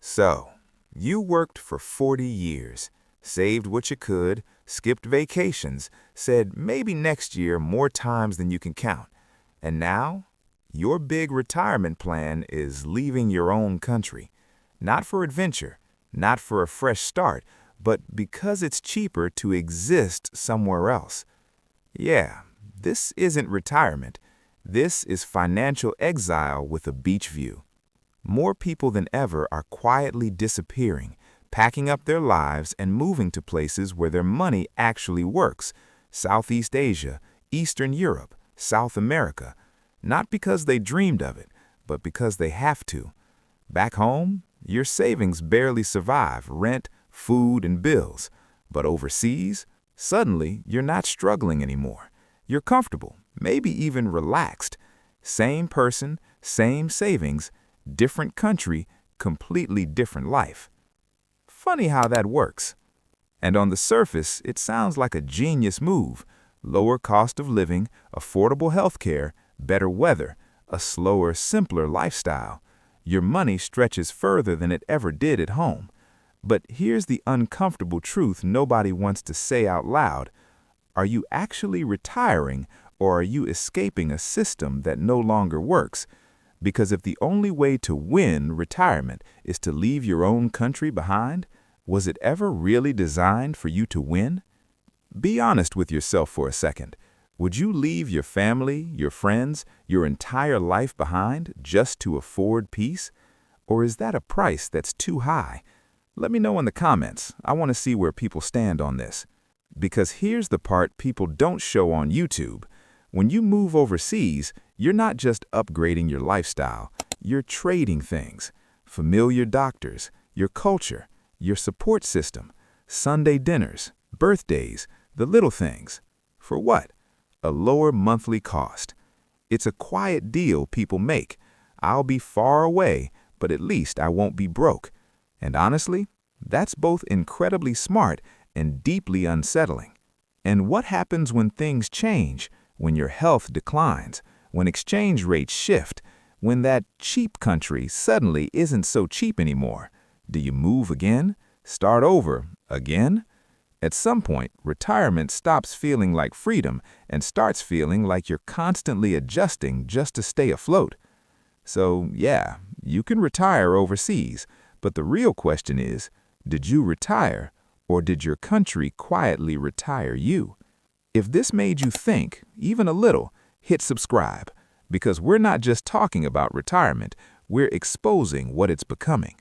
So, you worked for 40 years, saved what you could, skipped vacations, said maybe next year more times than you can count. And now, your big retirement plan is leaving your own country. Not for adventure, not for a fresh start, but because it's cheaper to exist somewhere else. Yeah, this isn't retirement. This is financial exile with a beach view. More people than ever are quietly disappearing, packing up their lives and moving to places where their money actually works. Southeast Asia, Eastern Europe, South America. Not because they dreamed of it, but because they have to. Back home, your savings barely survive rent, food, and bills. But overseas, suddenly you're not struggling anymore. You're comfortable, maybe even relaxed. Same person, same savings, different country, completely different life. Funny how that works. And on the surface, it sounds like a genius move. Lower cost of living, affordable healthcare, better weather, a slower, simpler lifestyle. Your money stretches further than it ever did at home. But here's the uncomfortable truth nobody wants to say out loud. Are you actually retiring, or are you escaping a system that no longer works? Because if the only way to win retirement is to leave your own country behind, was it ever really designed for you to win? Be honest with yourself for a second. Would you leave your family, your friends, your entire life behind just to afford peace? Or is that a price that's too high? Let me know in the comments. I want to see where people stand on this. Because here's the part people don't show on YouTube. When you move overseas, you're not just upgrading your lifestyle, you're trading things. Familiar doctors, your culture, your support system, Sunday dinners, birthdays, the little things. For what? A lower monthly cost. It's a quiet deal people make. I'll be far away, but at least I won't be broke. And honestly, that's both incredibly smart and deeply unsettling. And what happens when things change, when your health declines, when exchange rates shift, when that cheap country suddenly isn't so cheap anymore? Do you move again? Start over again? At some point, retirement stops feeling like freedom and starts feeling like you're constantly adjusting just to stay afloat. So, yeah, you can retire overseas, but the real question is, did you retire, or did your country quietly retire you? If this made you think, even a little, hit subscribe, because we're not just talking about retirement, we're exposing what it's becoming.